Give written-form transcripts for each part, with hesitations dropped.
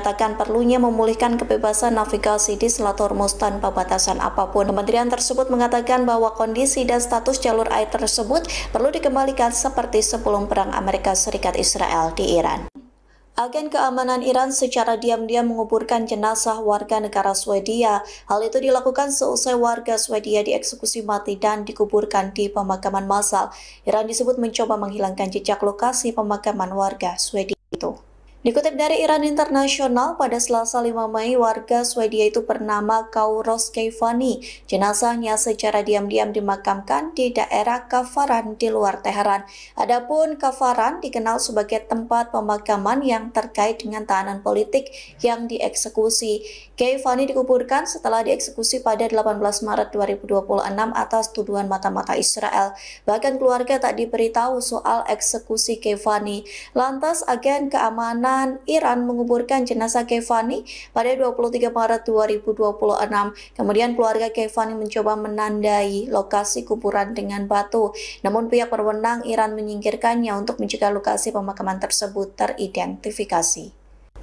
menyatakan perlunya memulihkan kebebasan navigasi di Selat Hormuz tanpa batasan apapun. Kementerian tersebut mengatakan bahwa kondisi dan status jalur air tersebut perlu dikembalikan seperti sebelum perang Amerika Serikat Israel di Iran. Agen keamanan Iran secara diam-diam menguburkan jenazah warga negara Swedia. Hal itu dilakukan seusai warga Swedia dieksekusi mati dan dikuburkan di pemakaman massal. Iran disebut mencoba menghilangkan jejak lokasi pemakaman warga Swedia itu. Dikutip dari Iran Internasional, pada Selasa 5 Mei, warga Swedia itu bernama Kauros Keivani. Jenazahnya secara diam-diam dimakamkan di daerah Kafaran di luar Teheran. Adapun Kafaran dikenal sebagai tempat pemakaman yang terkait dengan tahanan politik yang dieksekusi. Keivani dikuburkan setelah dieksekusi pada 18 Maret 2026 atas tuduhan mata-mata Israel. Bahkan keluarga tak diberitahu soal eksekusi Keivani. Lantas, agen keamanan Iran menguburkan jenazah Keivani pada 23 Maret 2026. Kemudian keluarga Keivani mencoba menandai lokasi kuburan dengan batu. Namun pihak berwenang Iran menyingkirkannya untuk mencegah lokasi pemakaman tersebut teridentifikasi.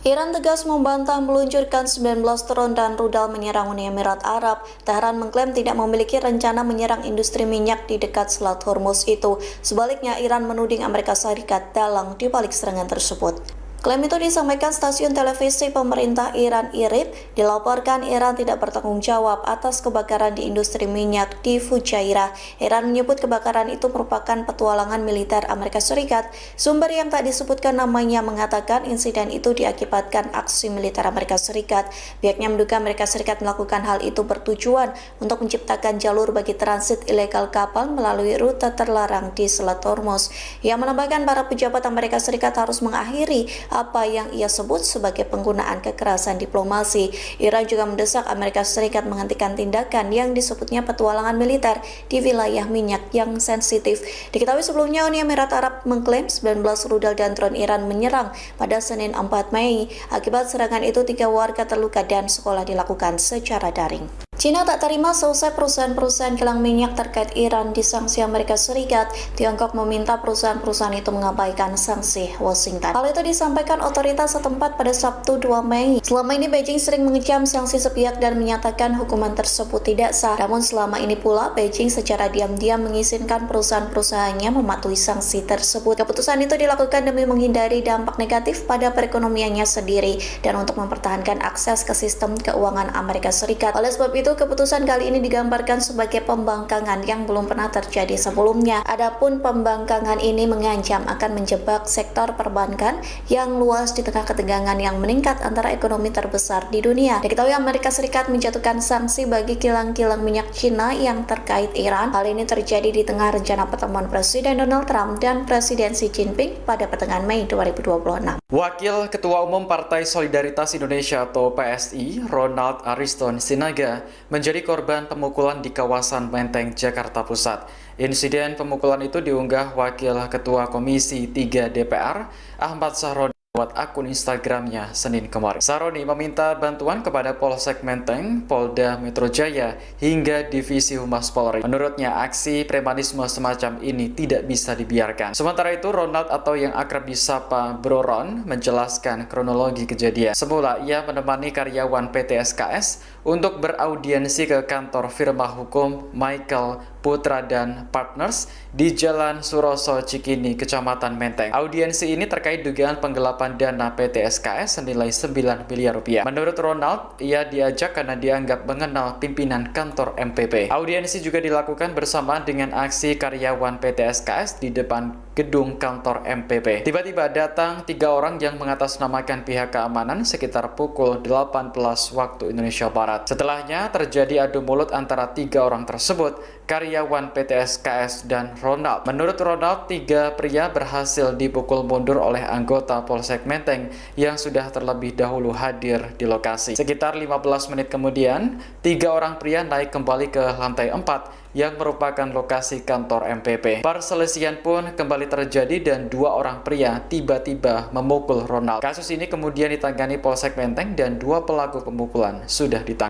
Iran tegas membantah meluncurkan 19 drone dan rudal menyerang Uni Emirat Arab. Tehran mengklaim tidak memiliki rencana menyerang industri minyak di dekat Selat Hormuz itu. Sebaliknya, Iran menuding Amerika Serikat dalang di balik serangan tersebut. Klaim itu disampaikan stasiun televisi pemerintah Iran IRIB. Dilaporkan Iran tidak bertanggung jawab atas kebakaran di industri minyak di Fujairah. Iran menyebut kebakaran itu merupakan petualangan militer Amerika Serikat. Sumber yang tak disebutkan namanya mengatakan insiden itu diakibatkan aksi militer Amerika Serikat. Pihaknya menduga Amerika Serikat melakukan hal itu bertujuan untuk menciptakan jalur bagi transit ilegal kapal melalui rute terlarang di Selat Hormuz. Ia menambahkan para pejabat Amerika Serikat harus mengakhiri apa yang ia sebut sebagai penggunaan kekerasan diplomasi. Iran juga mendesak Amerika Serikat menghentikan tindakan yang disebutnya petualangan militer di wilayah minyak yang sensitif. Diketahui sebelumnya Uni Emirat Arab mengklaim 19 rudal dan drone Iran menyerang pada Senin 4 Mei. Akibat serangan itu 3 warga terluka dan sekolah dilakukan secara daring. China tak terima selesai perusahaan-perusahaan kilang minyak terkait Iran disanksi Amerika Serikat. Tiongkok meminta perusahaan-perusahaan itu mengabaikan sanksi Washington. Hal itu disampaikan otoritas setempat pada Sabtu 2 Mei. Selama ini Beijing sering mengecam sanksi sepihak dan menyatakan hukuman tersebut tidak sah. Namun selama ini pula Beijing secara diam-diam mengizinkan perusahaan-perusahaannya mematuhi sanksi tersebut. Keputusan itu dilakukan demi menghindari dampak negatif pada perekonomiannya sendiri dan untuk mempertahankan akses ke sistem keuangan Amerika Serikat. Oleh sebab itu, keputusan kali ini digambarkan sebagai pembangkangan yang belum pernah terjadi sebelumnya. Adapun pembangkangan ini mengancam akan menjebak sektor perbankan yang luas di tengah ketegangan yang meningkat antara ekonomi terbesar di dunia. Diketahui Amerika Serikat menjatuhkan sanksi bagi kilang-kilang minyak Cina yang terkait Iran. Hal ini terjadi di tengah rencana pertemuan Presiden Donald Trump dan Presiden Xi Jinping pada pertengahan Mei 2026. Wakil Ketua Umum Partai Solidaritas Indonesia atau PSI, Ronald Ariston Sinaga, menjadi korban pemukulan di kawasan Menteng, Jakarta Pusat. Insiden pemukulan itu diunggah Wakil Ketua Komisi 3 DPR, Ahmad Sahroni, lewat akun Instagramnya Senin kemarin. Saroni meminta bantuan kepada Polsek Menteng, Polda Metro Jaya, hingga Divisi Humas Polri. Menurutnya, aksi premanisme semacam ini tidak bisa dibiarkan. Sementara itu, Ronald atau yang akrab disapa Bro Ron menjelaskan kronologi kejadian. Semula, ia menemani karyawan PT SKS untuk beraudiensi ke kantor firma hukum Michael Putra dan Partners di Jalan Suroso Cikini, Kecamatan Menteng. Audiensi ini terkait dugaan penggelapan dana PT SKS senilai 9 miliar rupiah. Menurut Ronald, ia diajak karena dianggap mengenal pimpinan kantor MPP. Audiensi juga dilakukan bersama dengan aksi karyawan PT SKS di depan gedung kantor MPP. Tiba-tiba datang 3 orang yang mengatasnamakan pihak keamanan sekitar pukul 18 waktu Indonesia Barat. Setelahnya terjadi adu mulut antara 3 orang tersebut, karyawan PT SKS dan Ronald. Menurut Ronald, 3 pria berhasil dipukul mundur oleh anggota Polsek Menteng yang sudah terlebih dahulu hadir di lokasi. Sekitar 15 menit kemudian, 3 orang pria naik kembali ke lantai 4 yang merupakan lokasi kantor MPP. Perselisihan pun kembali terjadi dan 2 orang pria tiba-tiba memukul Ronald. Kasus ini kemudian ditangani Polsek Menteng dan 2 pelaku pemukulan sudah ditangkap.